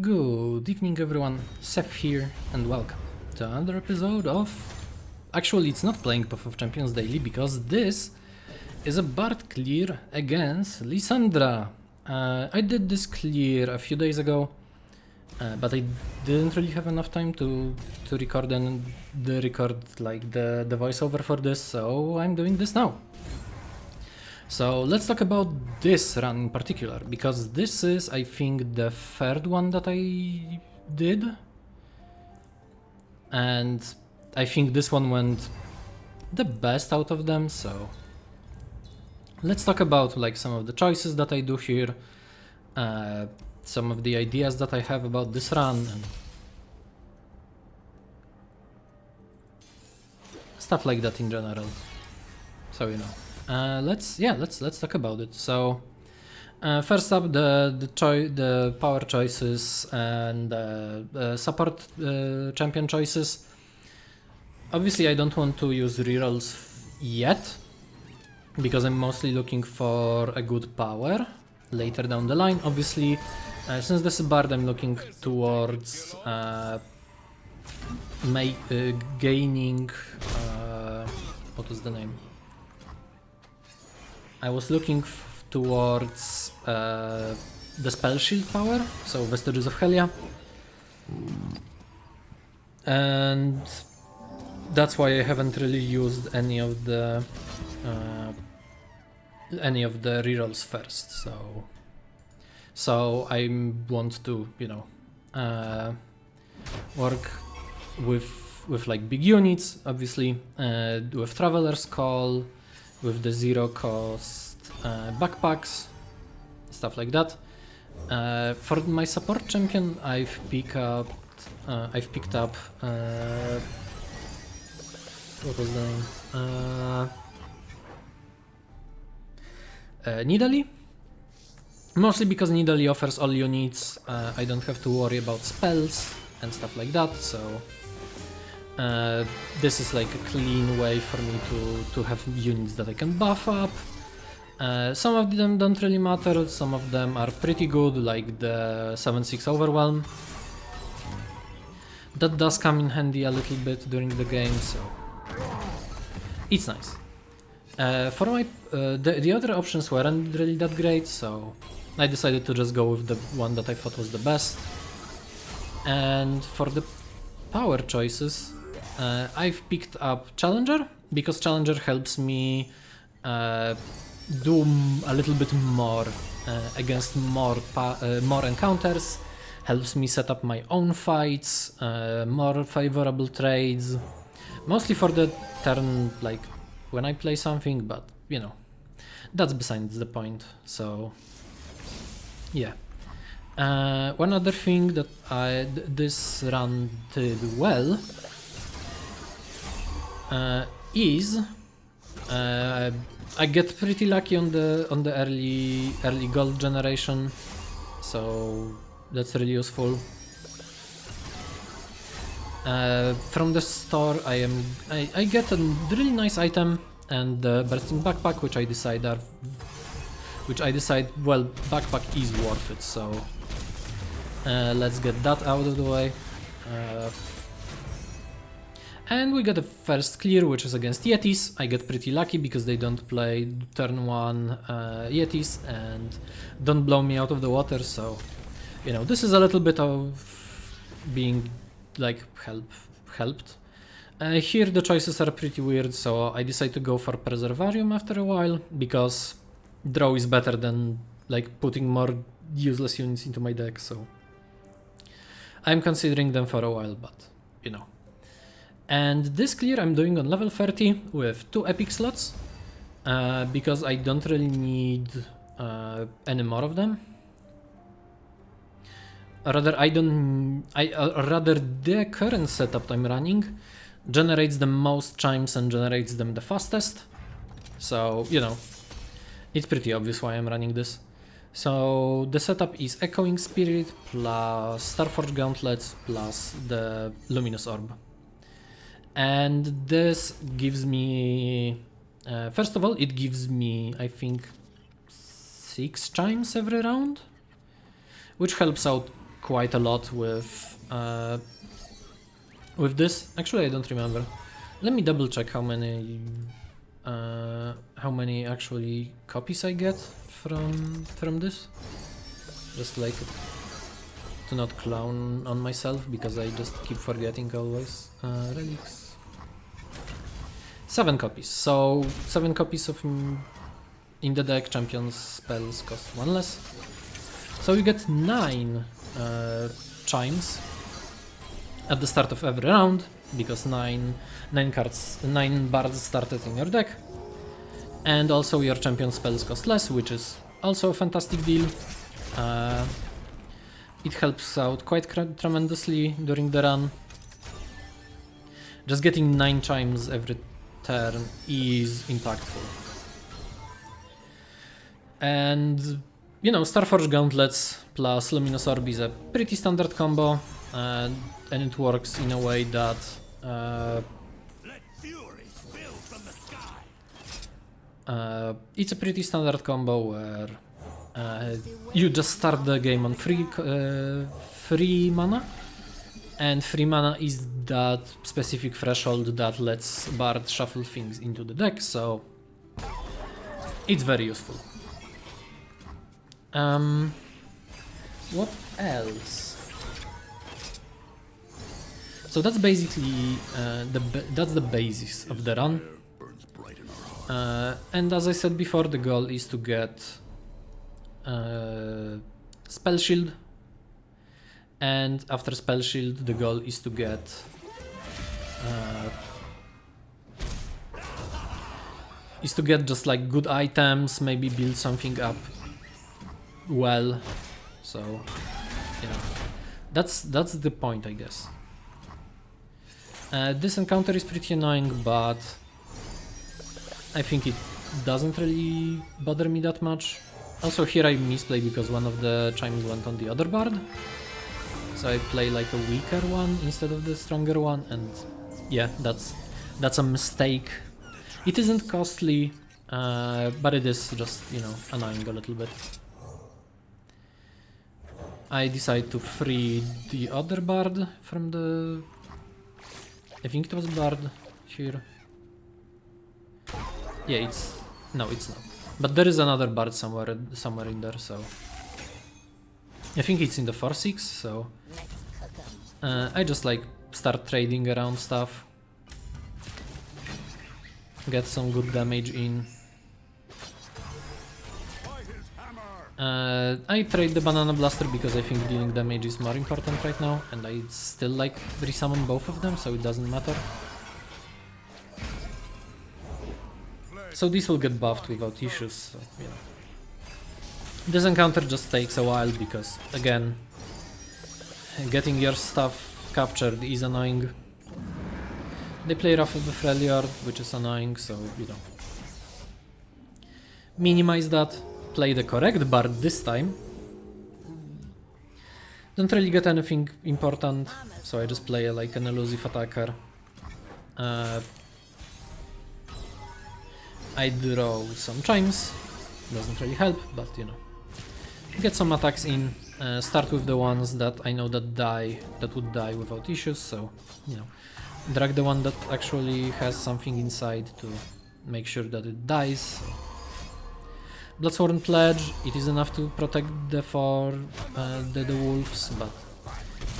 Good evening everyone, Seth here and welcome to another episode of... Actually it's not playing Path of Champions daily because this is a Bard clear against Lissandra. I did this clear a few days ago, but I didn't really have enough time to record and record like the voiceover for this, so I'm doing this now. So let's talk about this run in particular, because this is, I think, the third one that I did. And I think this one went the best out of them, so... Let's talk about like some of the choices that I do here, some of the ideas that I have about this run, and stuff like that in general. So you know. Let's talk about it. So first up, the power choices and support champion choices. Obviously, I don't want to use rerolls yet because I'm mostly looking for a good power later down the line. Obviously, since this is Bard, I'm looking towards gaining. What was the name? I was looking towards the spell shield power, so Vestiges of Helia, and that's why I haven't really used any of the rerolls first. So I want to, you know, work with like big units, obviously, with Traveler's Call, with the zero cost backpacks, stuff like that. For my support champion, I've picked up what was the name? Nidalee. Mostly because Nidalee offers all units. I don't have to worry about spells and stuff like that. So this is like a clean way for me to have units that I can buff up. Some of them don't really matter, some of them are pretty good, like the 7-6 Overwhelm. That does come in handy a little bit during the game, so it's nice. For my the other options weren't really that great, so I decided to just go with the one that I thought was the best. And for the power choices, I've picked up Challenger, because Challenger helps me do a little bit more against more encounters, helps me set up my own fights, more favorable trades, mostly for the turn, like when I play something, but you know, that's besides the point. So yeah. One other thing that this run did well is I get pretty lucky on the early gold generation, so that's really useful. From the store, I get a really nice item and the bursting backpack, which I decide well, backpack is worth it. So let's get that out of the way. And we got a first clear, which is against Yetis. I get pretty lucky because they don't play turn 1 Yetis and don't blow me out of the water, so you know, this is a little bit of being like helped. Here the choices are pretty weird, so I decide to go for Preservarium after a while because draw is better than like putting more useless units into my deck, so I'm considering them for a while, but you know. And this clear I'm doing on level 30 with 2 epic slots, because I don't really need any more of them. Rather, rather the current setup I'm running generates the most chimes and generates them the fastest. So, you know, it's pretty obvious why I'm running this. So the setup is Echoing Spirit plus Starforged Gauntlets plus the Luminous Orb. And this gives me, first of all, it gives me, I think, 6 chimes every round, which helps out quite a lot with this. Actually, I don't remember. Let me double check how many actually copies I get from this. Just like to not clown on myself because I just keep forgetting always. Relics. 7 copies. So 7 copies of in the deck. Champions spells cost 1 less. So you get 9 chimes at the start of every round, because 9 bards started in your deck, and also your champion spells cost less, which is also a fantastic deal. It helps out quite tremendously during the run. Just getting 9 chimes every turn is impactful. And you know, Starforged Gauntlets plus Luminous Orb is a pretty standard combo, and it works in a way that it's a pretty standard combo where you just start the game on free mana, and free mana is that specific threshold that lets Bard shuffle things into the deck, so it's very useful. What else? So that's basically that's the basis of the run. And as I said before, the goal is to get Spell Shield, and after Spell Shield the goal is to get just like good items, maybe build something up well. So you know, that's the point, I guess. This encounter is pretty annoying, but I think it doesn't really bother me that much. Also here I misplay because one of the chimes went on the other bard, so I play like a weaker one instead of the stronger one, and yeah, that's a mistake. It isn't costly, but it is just, you know, annoying a little bit. I decide to free the other bard from the... I think it was bard here. Yeah, it's... no, it's not. But there is another bard somewhere in there, so... I think it's in the 4-6, so... I just like start trading around stuff. Get some good damage in. I trade the Banana Blaster because I think dealing damage is more important right now, and I still like resummon both of them, so it doesn't matter. So this will get buffed without issues, so, you know. This encounter just takes a while because, again, getting your stuff captured is annoying. They play Wrath of the Freljord, which is annoying, so, you know. Minimize that. Play the correct bard this time. Don't really get anything important, so I just play like an elusive attacker. I draw some chimes, doesn't really help, but you know. Get some attacks in, start with the ones that I know that would die without issues, so you know. Drag the one that actually has something inside to make sure that it dies. Bloodsworn Pledge, it is enough to protect the wolves, but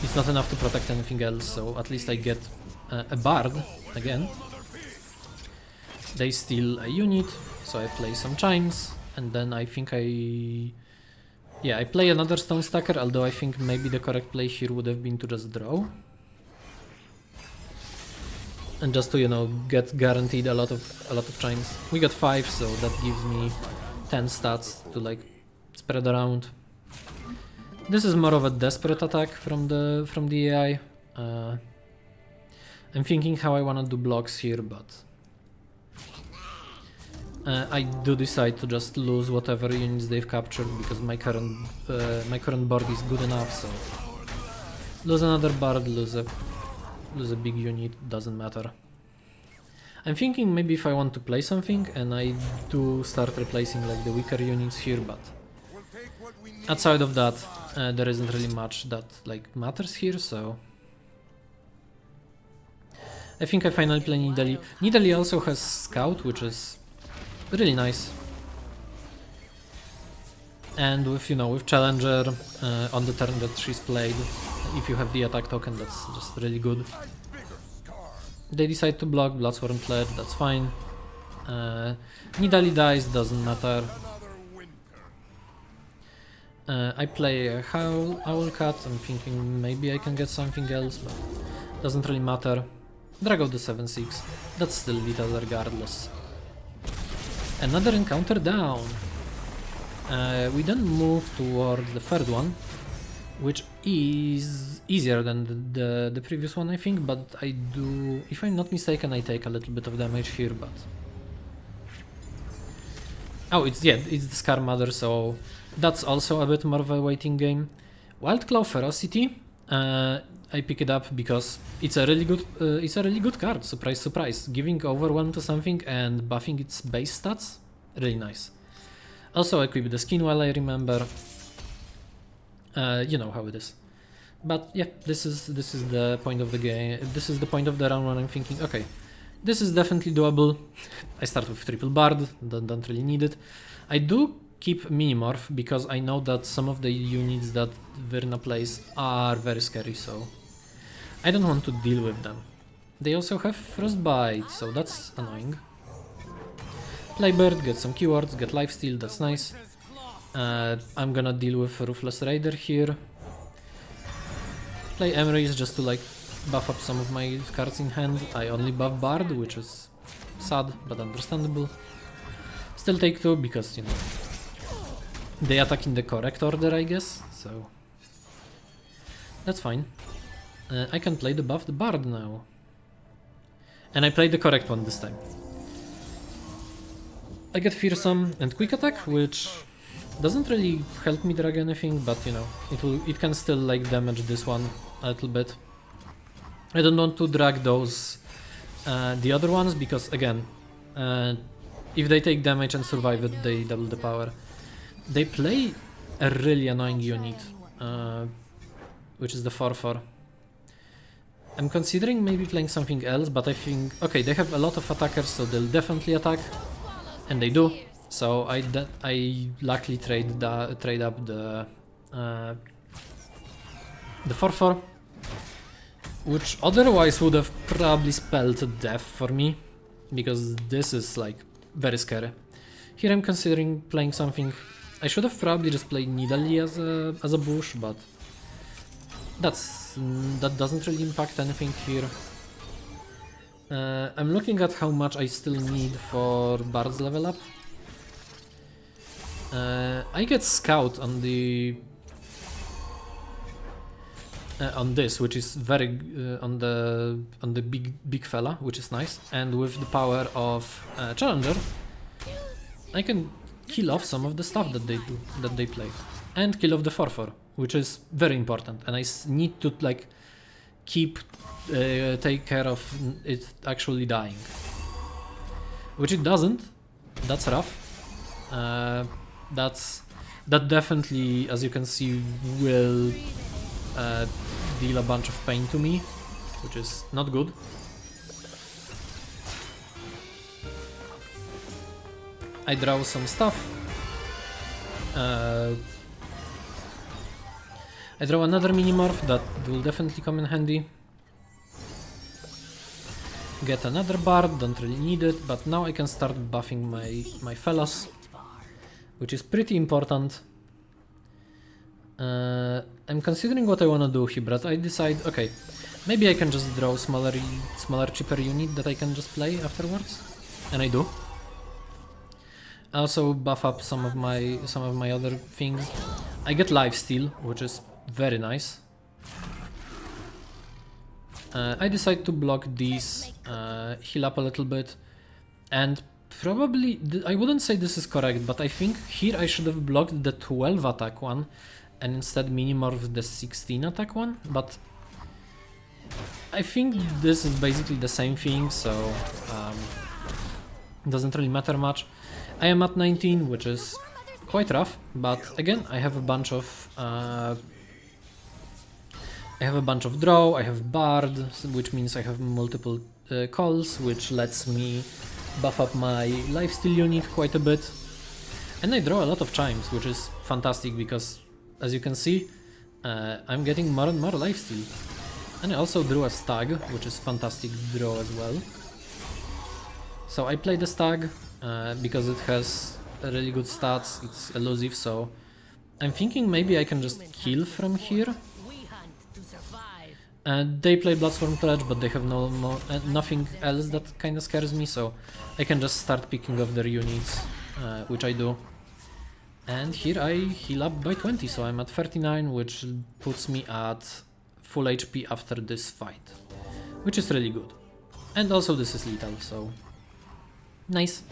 it's not enough to protect anything else, so at least I get a bard again. They steal a unit, so I play some chimes, and then I think I play another Stone Stacker, although I think maybe the correct play here would have been to just draw. And just to, you know, get guaranteed a lot of chimes. We got 5, so that gives me 10 stats to like spread around. This is more of a desperate attack from the AI. I'm thinking how I wanna do blocks here, but I do decide to just lose whatever units they've captured because my current board is good enough. So lose another bard, lose a big unit, doesn't matter. I'm thinking maybe if I want to play something and I do start replacing like the weaker units here, but Outside of that, there isn't really much that like matters here, so I think I finally play Nidalee. Nidalee also has Scout, which is really nice. And with, you know, with Challenger on the turn that she's played, if you have the attack token, that's just really good. They decide to block Bloodsworn Pledge, that's fine. Nidalee dies, doesn't matter. I play a Owlcat, I'm thinking maybe I can get something else, but doesn't really matter. Drag out the 7/6, that's still lethal regardless. Another encounter down. We then move toward the third one, which is easier than the previous one, I think, but I do, if I'm not mistaken, I take a little bit of damage here, but... Oh, it's the Scar Mother, so that's also a bit more of a waiting game. Wildclaw Ferocity, I pick it up because it's a really good card, surprise surprise. Giving Overwhelm to something and buffing its base stats, really nice. Also equip the skin while I remember. You know how it is. But yeah, this is the point of the game. This is the point of the round when I'm thinking, okay, this is definitely doable. I start with triple Bard, don't really need it. I do keep Minimorph because I know that some of the units that Virna plays are very scary, so I don't want to deal with them. They also have Frostbite, so that's annoying. Play Bird, get some keywords, get Lifesteal, that's nice. I'm gonna deal with Ruthless Raider here. Play Emrys just to like buff up some of my cards in hand. I only buff Bard, which is sad but understandable. Still take 2 because, you know, they attack in the correct order, I guess, so that's fine. I can play the buffed Bard now. And I played the correct one this time. I get Fearsome and Quick Attack, which doesn't really help me drag anything, but you know, it can still like damage this one a little bit. I don't want to drag those the other ones because again, if they take damage and survive it, they double the power. They play a really annoying unit, which is the 4/4. I'm considering maybe playing something else, but I think, okay, they have a lot of attackers, so they'll definitely attack, and they do. So I luckily trade up the 4/4, which otherwise would have probably spelled death for me, because this is like very scary. Here I'm considering playing something. I should have probably just played Nidalee as a bush, but that doesn't really impact anything here. I'm looking at how much I still need for Bard's level up. I get Scout on the on this, which is very on the big fella, which is nice, and with the power of Challenger, I can kill off some of the stuff that they play, and kill off the 4/4, which is very important, and I need to like take care of it actually dying, which it doesn't. That's rough. That definitely, as you can see, will deal a bunch of pain to me, which is not good. I draw some stuff. I draw another Minimorph that will definitely come in handy. Get another Bard, don't really need it, but now I can start buffing my fellas, which is pretty important. I'm considering what I want to do here, but I decide, okay, maybe I can just draw smaller, cheaper unit that I can just play afterwards, and I do. I also buff up some of my other things. I get Lifesteal, which is very nice. I decide to block these, heal up a little bit, and probably, I wouldn't say this is correct, but I think here I should have blocked the 12 attack one and instead Minimorph the 16 attack one, but I think this is basically the same thing, so it doesn't really matter much. I am at 19, which is quite rough, but again, I have a bunch of draw, I have Bard, which means I have multiple calls, which lets me buff up my lifesteal unit quite a bit. And I draw a lot of chimes, which is fantastic because, as you can see, I'm getting more and more lifesteal. And I also drew a stag, which is fantastic draw as well. So I play the stag because it has really good stats, it's elusive, so I'm thinking maybe I can just kill from here. They play Bloodstorm Pledge, but they have nothing else that kinda scares me, so I can just start picking off their units, which I do. And here I heal up by 20, so I'm at 39, which puts me at full HP after this fight, which is really good. And also this is lethal, so nice.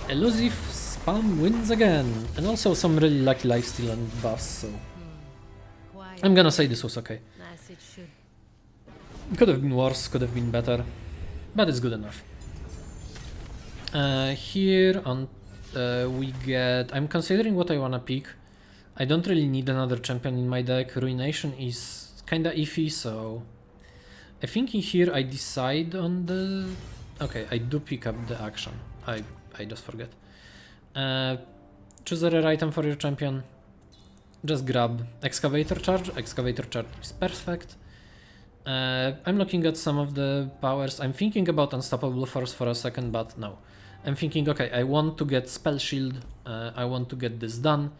Elusive spam wins again, and also some really lucky lifesteal and buffs, so I'm gonna say this was okay. Could have been worse, could have been better, but it's good enough. Here on we get... I'm considering what I wanna pick. I don't really need another champion in my deck. Ruination is kinda iffy, so I think in here I decide on the... Okay, I do pick up the action. I just forget. Choose a rare item for your champion. Just grab Excavator Charge. Excavator Charge is perfect. I'm looking at some of the powers. I'm thinking about Unstoppable Force for a second, but no. I'm thinking, okay, I want to get Spell Shield. I want to get this done.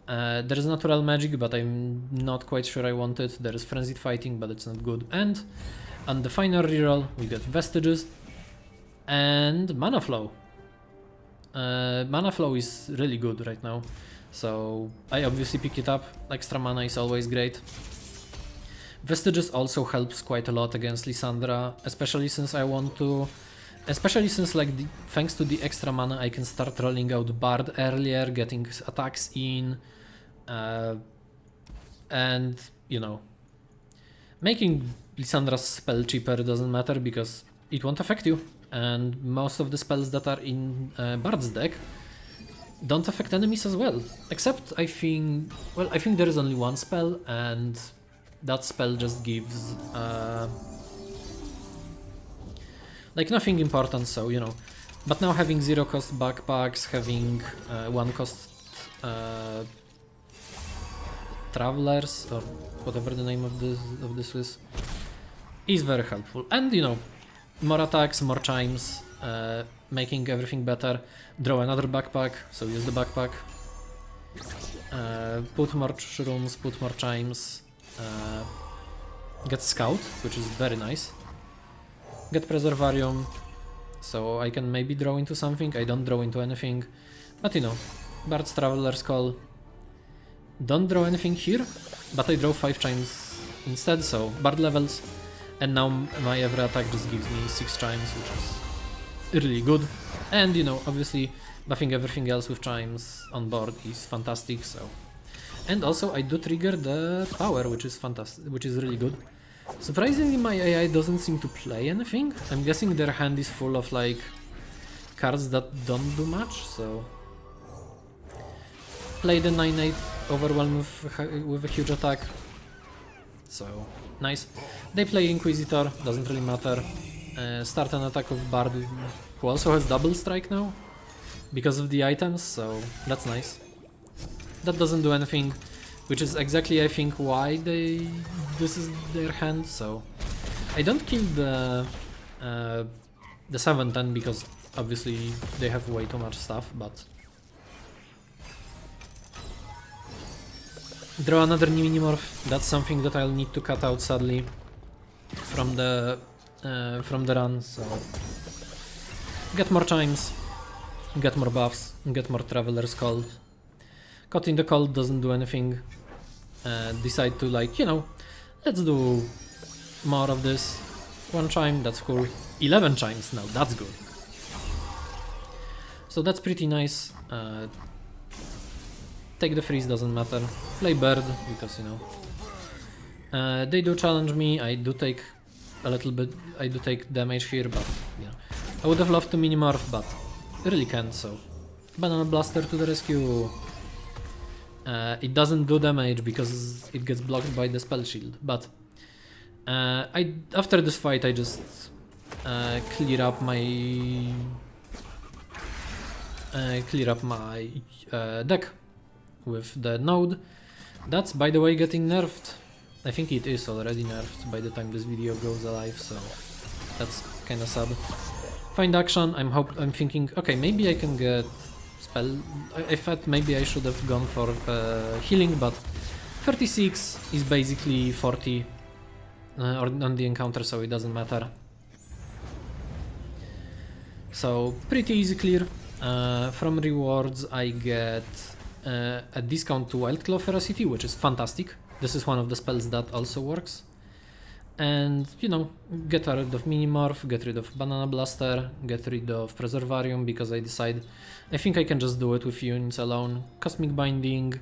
There is Natural Magic, but I'm not quite sure I want it. There is Frenzied Fighting, but it's not good. And on the final reroll, we get Vestiges and Mana Flow. Mana Flow is really good right now, so I obviously pick it up. Extra mana is always great. Vestiges also helps quite a lot against Lissandra, especially since I want to... Especially since, like, thanks to the extra mana, I can start rolling out Bard earlier, getting attacks in, and, you know, making Lissandra's spell cheaper doesn't matter because it won't affect you, and most of the spells that are in Bard's deck don't affect enemies as well, except I think there is only one spell, and that spell just gives like nothing important, so you know. But now having 0 cost backpacks, having 1 cost travelers, or whatever the name of this is very helpful. And you know, more attacks, more chimes, making everything better. Draw another backpack, so use the backpack. Put more shrooms, put more chimes. Get Scout, which is very nice. Get Preservarium, so I can maybe draw into something. I don't draw into anything, but you know, Bard's Traveler's Call. Don't draw anything here, but I draw 5 chimes instead, so Bard levels, and now my every attack just gives me 6 chimes, which is really good. And you know, obviously buffing everything else with chimes on board is fantastic, so. And also I do trigger the power, which is fantastic, which is really good. Surprisingly, my AI doesn't seem to play anything. I'm guessing their hand is full of like cards that don't do much, so play the 9/8 Overwhelm with a huge attack. So nice. They play Inquisitor, doesn't really matter. Start an attack of Bard, who also has double strike now because of the items, so that's nice. That doesn't do anything, which is exactly, I think, why this is their hand. So I don't kill the 7/10 because obviously they have way too much stuff, but draw another Minimorph. That's something that I'll need to cut out sadly from the run. So get more chimes, get more buffs, get more Traveler's Call. Caught in the Cold doesn't do anything. Decide to, like, you know, let's do more of this. 1 chime, that's cool. 11 chimes now, that's good. So that's pretty nice. Take the freeze, doesn't matter. Play Bird, because, you know, they do challenge me. I do take a little bit, I do take damage here, but, you know, I would have loved to Minimorph, but I really can't, so Banana Blaster to the rescue. It doesn't do damage because it gets blocked by the spell shield, but after this fight I just clear up my deck with the node. That's, by the way, getting nerfed. I think it is already nerfed by the time this video goes live, so that's kinda sad. Find action, I'm thinking, okay, maybe I can get spell. I thought maybe I should have gone for healing, but 36 is basically 40 on the encounter, so it doesn't matter. So pretty easy clear. From rewards I get a discount to Wild Claw Ferocity, which is fantastic. This is one of the spells that also works. And, you know, get rid of Minimorph, get rid of Banana Blaster, get rid of Preservarium, because I think I can just do it with units alone. Cosmic Binding.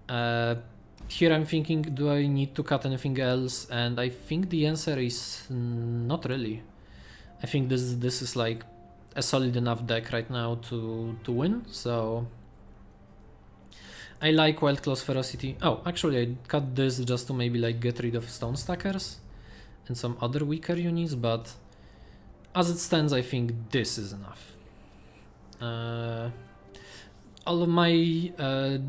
Here I'm thinking, do I need to cut anything else? And I think the answer is not really. I think this is like a solid enough deck right now to win, so I like Wild Claw's Ferocity. Oh, actually I cut this just to maybe like get rid of Stone Stackers and some other weaker units, but as it stands I think this is enough. All of my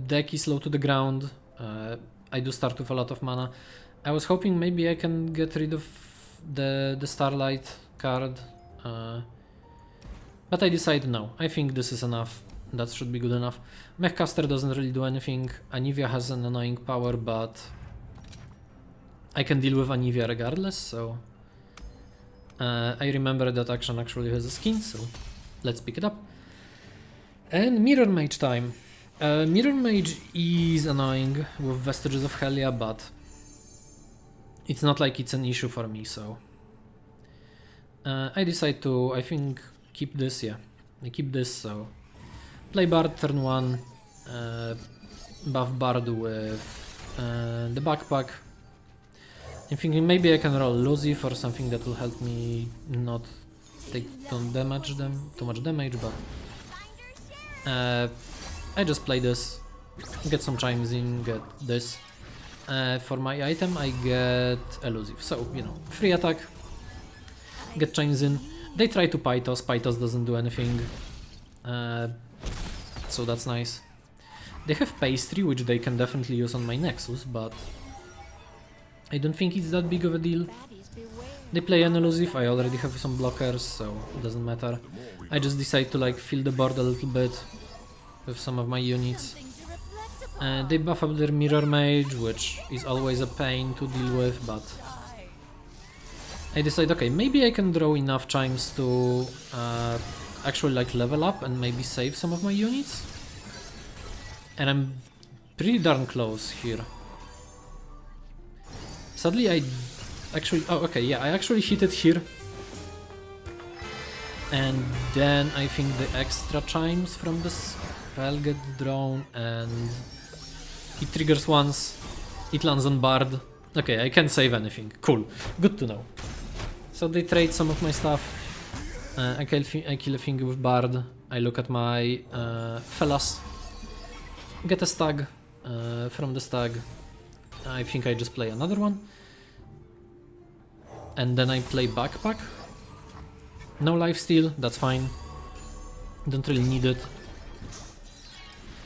deck is low to the ground. I do start with a lot of mana. I was hoping maybe I can get rid of the Starlight card, but I decided no, I think this is enough. That should be good enough. Mechcaster doesn't really do anything. Anivia has an annoying power, but I can deal with Anivia regardless, so I remember that action actually has a skin, so let's pick it up. And Mirror Mage time. Mirror Mage is annoying with Vestiges of Hellia, but it's not like it's an issue for me, so I decide to, I think, keep this, yeah. I keep this, so play Bard turn 1, buff Bard with the backpack. I'm thinking maybe I can roll Lucy for something that will help me not take too much damage, but I just play this, get some chimes in, get this. For my item I get elusive, so you know, free attack, get chimes in. They try to Pythos doesn't do anything, so that's nice. They have pastry, which they can definitely use on my Nexus, but I don't think it's that big of a deal. They play an elusive, I already have some blockers, so it doesn't matter. I just decide to like fill the board a little bit with some of my units. They buff up their Mirror Mage, which is always a pain to deal with, but I decide, okay, maybe I can draw enough chimes to actually like level up and maybe save some of my units. And I'm pretty darn close here. Sadly I actually, oh okay, yeah, I actually hit it here. And then I think the extra chimes from the spell get drawn and it triggers once, it lands on Bard. Okay, I can't save anything, cool, good to know. So they trade some of my stuff, I kill a thing with Bard, I look at my fellas, get a stag, from the stag, I think I just play another one. And then I play backpack. No lifesteal, that's fine. Don't really need it.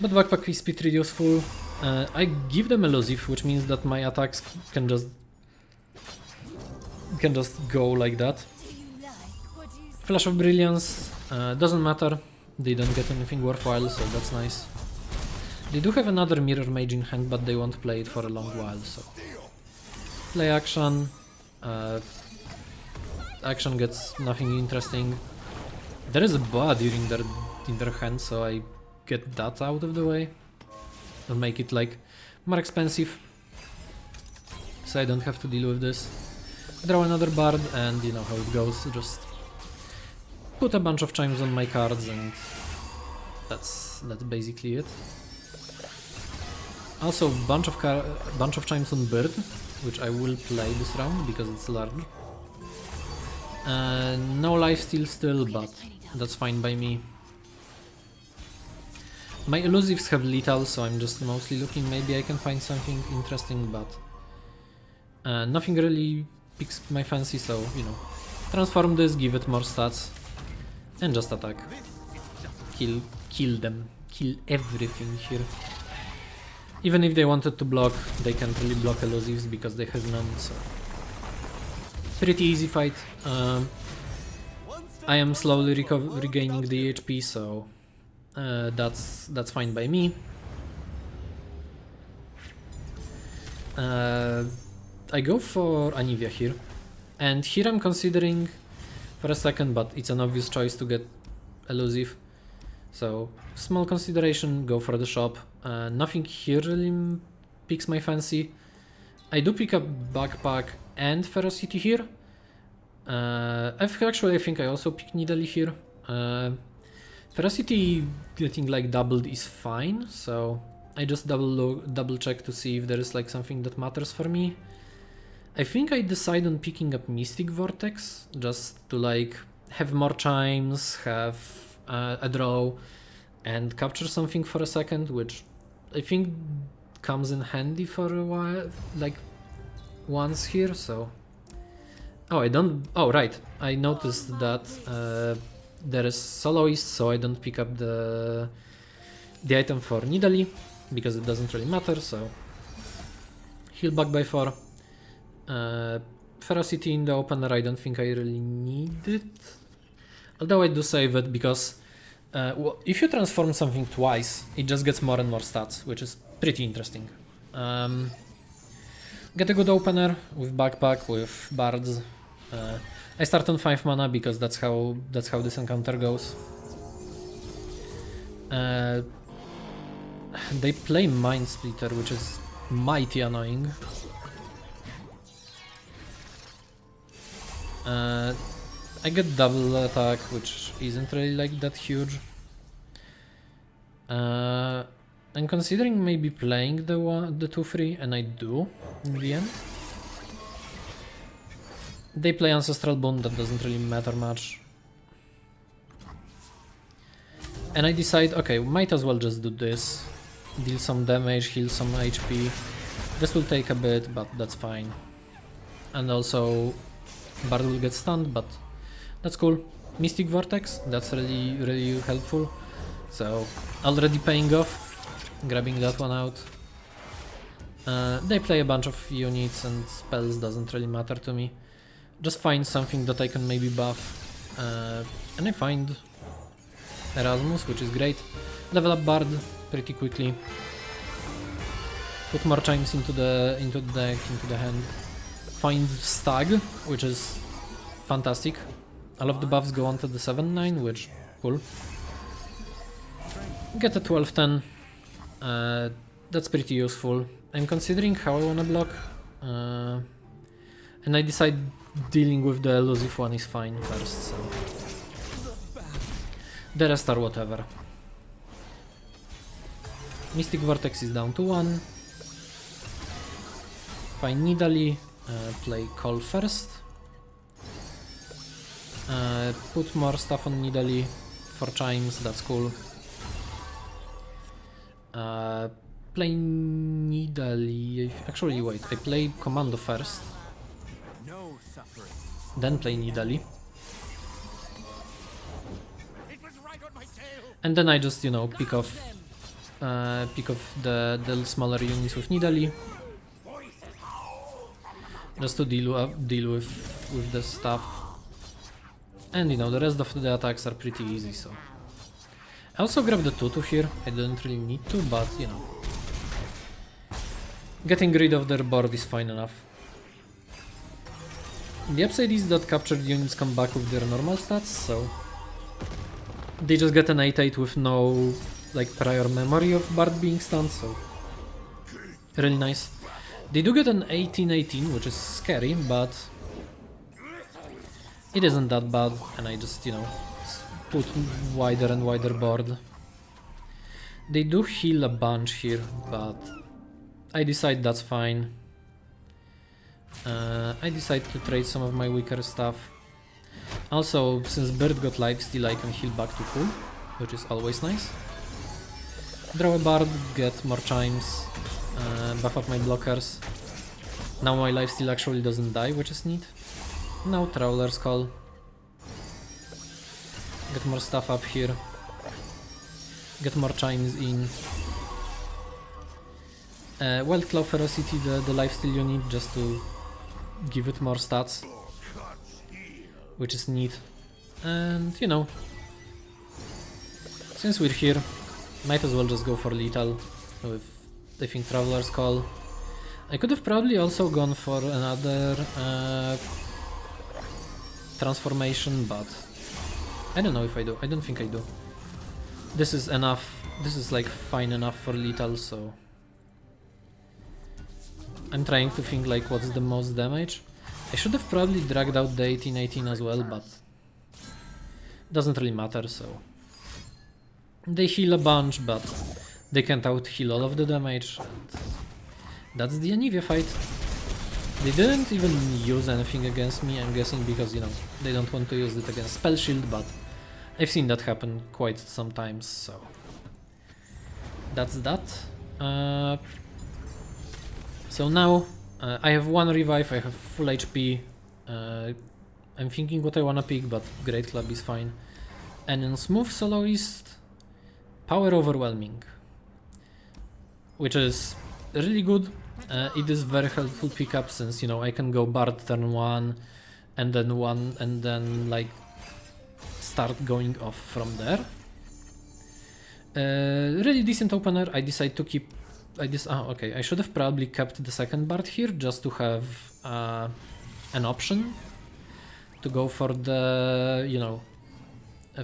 But backpack is pretty useful. I give them elusive, which means that my attacks can just go like that. Flash of Brilliance, doesn't matter. They don't get anything worthwhile, so that's nice. They do have another Mirror Mage in hand, but they won't play it for a long while, so play action. Action gets nothing interesting. There is a Boa in their hand, so I get that out of the way. Or make it like more expensive, so I don't have to deal with this. Draw another Bard, and you know how it goes. Just put a bunch of chimes on my cards, and that's basically it. Also, bunch of chimes on Bird, which I will play this round because it's large. No lifesteal still, but that's fine by me. My elusives have lethal, so I'm just mostly looking, maybe I can find something interesting, but nothing really piques my fancy, so, you know, transform this, give it more stats, and just attack. Kill them. Kill everything here. Even if they wanted to block, they can't really block elusives because they have none, so... Pretty easy fight. I am slowly regaining the HP, so that's fine by me. I go for Anivia here, and here I'm considering for a second, but it's an obvious choice to get elusive. So small consideration, go for the shop. Nothing here really piques my fancy. I do pick up backpack and ferocity here. I think I also pick Nidalee here. Ferocity getting like doubled is fine, so I just double check to see if there is like something that matters for me. I think I decide on picking up Mystic Vortex just to like have more chimes, have a draw, and capture something for a second, which I think comes in handy for a while, like once here. So right, I noticed that there is soloist, so I don't pick up the item for Nidalee because it doesn't really matter. So heal back by 4. Ferocity in the opener, I don't think I really need it, although I do save it because if you transform something twice, it just gets more and more stats, which is pretty interesting. Get a good opener with backpack, with bards. I start on 5 mana because that's how this encounter goes. They play Mind Splitter, which is mighty annoying. I get double attack, which isn't really like that huge. I'm considering maybe playing the 2/3, and I do in the end. They play Ancestral Boon, that doesn't really matter much. And I decide, okay, might as well just do this. Deal some damage, heal some HP. This will take a bit, but that's fine. And also Bard will get stunned, but that's cool. Mystic Vortex, that's really helpful. So already paying off, grabbing that one out. They play a bunch of units and spells, doesn't really matter to me. Just find something that I can maybe buff. And I find Erasmus, which is great. Level up Bard pretty quickly. Put more chimes into the deck, into the hand. Find Stag, which is fantastic. All of the buffs go onto the 7/9, which cool. Get a 12/10. That's pretty useful. I'm considering how I wanna block, and I decide dealing with the elusive one is fine first. So the rest are whatever. Mystic Vortex is down to 1. Find Nidalee. Play Call first. Put more stuff on Nidalee for chimes, that's cool. Play Nidalee. Actually, wait, I play Commando first. Then play Nidalee. And then I just, you know, pick off the smaller units with Nidalee. Just to deal with the stuff. And you know, the rest of the attacks are pretty easy, so. I also grabbed the 2/2 here. I don't really need to, but you know. Getting rid of their board is fine enough. The upside is that captured units come back with their normal stats, so they just get an 8/8 with no like prior memory of Bard being stunned, so really nice. They do get an 18/18, which is scary, but it isn't that bad, and I just, you know, put wider and wider board. They do heal a bunch here, but I decide that's fine. I decide to trade some of my weaker stuff. Also, since Bird got lifesteal, I can heal back to full, which is always nice. Draw a Bard, get more chimes, buff up my blockers. Now my lifesteal actually doesn't die, which is neat. Now Traveler's Call. Get more stuff up here. Get more chimes in. Wild Claw Ferocity, the lifesteal you need just to give it more stats, which is neat. And you know, since we're here, might as well just go for lethal with, I think, Traveler's Call. I could have probably also gone for another transformation, but I don't know if I do. I don't think I do. This is enough. This is like fine enough for lethal, so I'm trying to think like what's the most damage. I should have probably dragged out the 1818 as well, but doesn't really matter, so they heal a bunch, but they can't out heal all of the damage, and that's the Anivia fight. They didn't even use anything against me, I'm guessing because, you know, they don't want to use it against Spell Shield, but I've seen that happen quite sometimes, so that's that. So now I have 1 revive, I have full HP. I'm thinking what I wanna pick, but Great Club is fine. And in Smooth Soloist, Power Overwhelming, which is really good. It is very helpful pickup since, you know, I can go Bard turn 1 and then like start going off from there. Really decent opener. I decide to keep. Okay, I should have probably kept the second Bard here just to have an option to go for the, you know,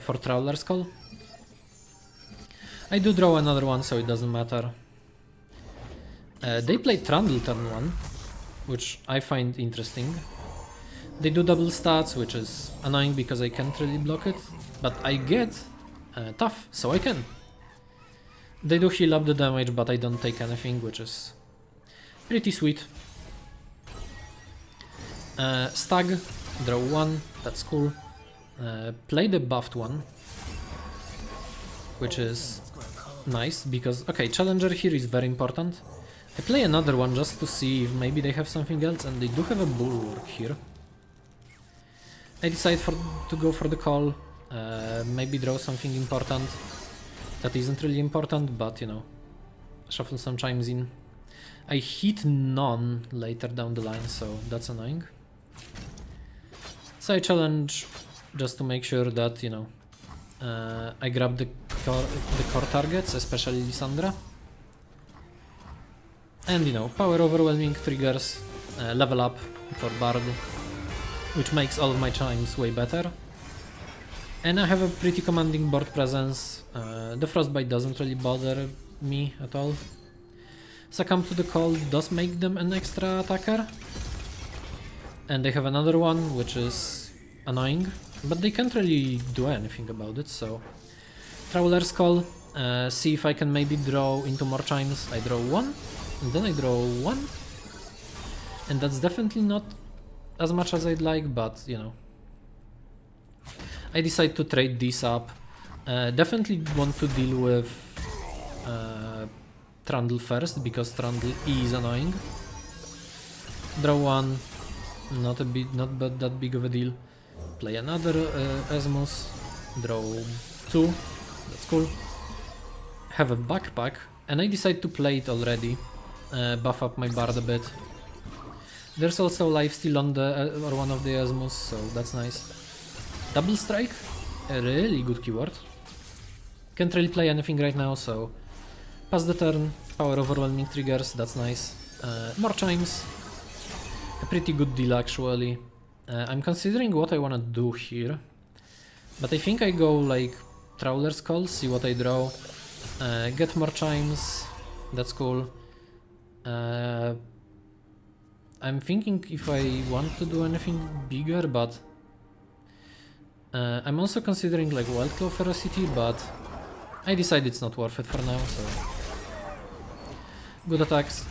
for Traveler's Call. I do draw another one, so it doesn't matter. They play Trundle turn 1, which I find interesting. They do double stats, which is annoying because I can't really block it, but I get tough, so I can. They do heal up the damage, but I don't take anything, which is pretty sweet. Stag, draw 1, that's cool. Play the buffed one, which is nice because, okay, Challenger here is very important. I play another one just to see if maybe they have something else, and they do have a Bulwark here. I decide to go for the call, maybe draw something important that isn't really important, but you know, shuffle some chimes in. I hit none later down the line, so that's annoying. So I challenge just to make sure that, you know, I grab the core targets, especially Lissandra. And you know, Power Overwhelming triggers, level up for Bard, which makes all of my chimes way better. And I have a pretty commanding board presence. The Frostbite doesn't really bother me at all. Succumb to the Cold does make them an extra attacker. And they have another one, which is annoying, but they can't really do anything about it, so Traveler's Call, see if I can maybe draw into more chimes. I draw 1, and then I draw 1, and that's definitely not as much as I'd like, but you know, I decide to trade these up. Definitely want to deal with Trundle first, because Trundle is annoying. Draw 1, not that big of a deal. Play another Asmus, draw 2, that's cool. Have a backpack, and I decide to play it already, buff up my Bard a bit. There's also lifesteal on the or one of the Asmus, so that's nice. Double Strike, a really good keyword. Can't really play anything right now, so pass the turn. Power Overwhelming triggers, that's nice. More chimes, a pretty good deal actually. I'm considering what I wanna do here, but I think I go like Traveler's Call, see what I draw, get more chimes, that's cool. I'm thinking if I want to do anything bigger, but I'm also considering like Wild Claw Ferocity, but I decide it's not worth it for now, so good attacks.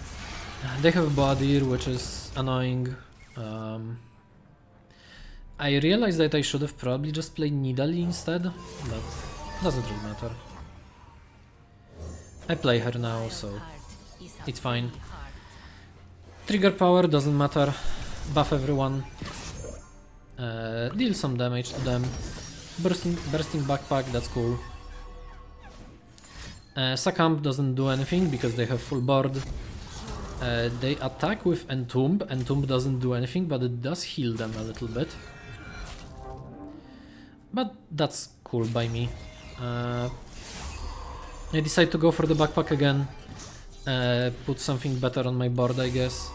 They have Boadir, which is annoying. I realized that I should have probably just played Nidalee instead, but doesn't really matter. I play her now, so it's fine. Trigger power doesn't matter. Buff everyone. Deal some damage to them. Bursting backpack, that's cool. Succumb doesn't do anything because they have full board. They attack with Entomb. Entomb doesn't do anything, but it does heal them a little bit. But that's cool by me. I decide to go for the backpack again. Put something better on my board, I guess.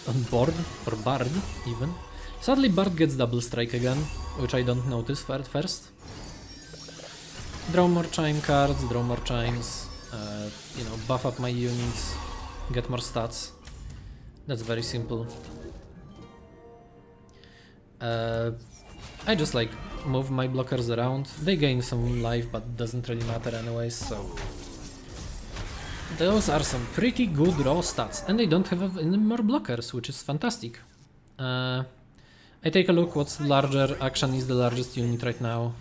On board? Or Bard, even. Sadly, Bard gets double strike again, which I don't notice at first. Draw more chime cards, draw more chimes. You know, buff up my units, get more stats. That's very simple. I just like move my blockers around. They gain some life, but doesn't really matter anyways, so... Those are some pretty good raw stats, and they don't have any more blockers, which is fantastic. I take a look what's larger. Action is the largest unit right now.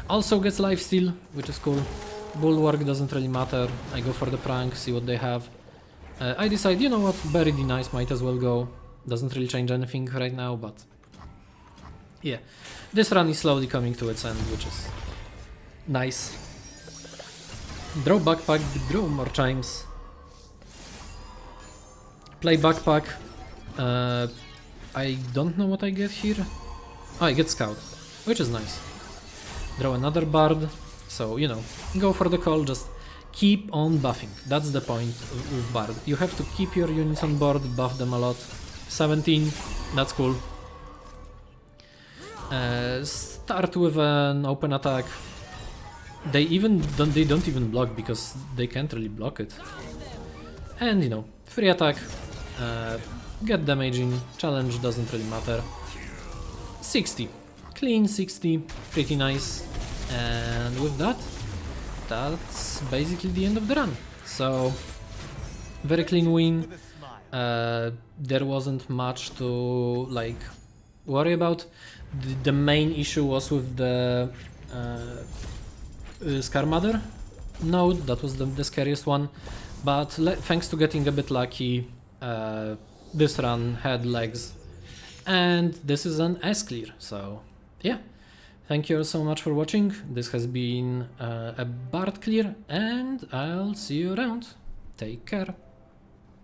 Also gets lifesteal, which is cool. Bulwark doesn't really matter. I go for the prank, see what they have. I decide, you know what, Bury the Nice might as well go. Doesn't really change anything right now, but... yeah, this run is slowly coming to its end, which is nice. Draw backpack, draw more chimes. Play backpack. I don't know what I get here. Oh, I get scout, which is nice. Draw another bard. So, you know, go for the call, just keep on buffing. That's the point with bard. You have to keep your units on board, buff them a lot. 17, that's cool. Start with an open attack. They don't even block because they can't really block it. And you know, free attack, get damaging, challenge doesn't really matter. 60, clean 60, pretty nice. And with that, that's basically the end of the run. So, very clean win. There wasn't much to like worry about. The main issue was with the Scarmother node. That was the scariest one, but thanks to getting a bit lucky, this run had legs, and this is an S clear. So yeah, thank you all so much for watching. This has been a Bard clear, and I'll see you around. Take care.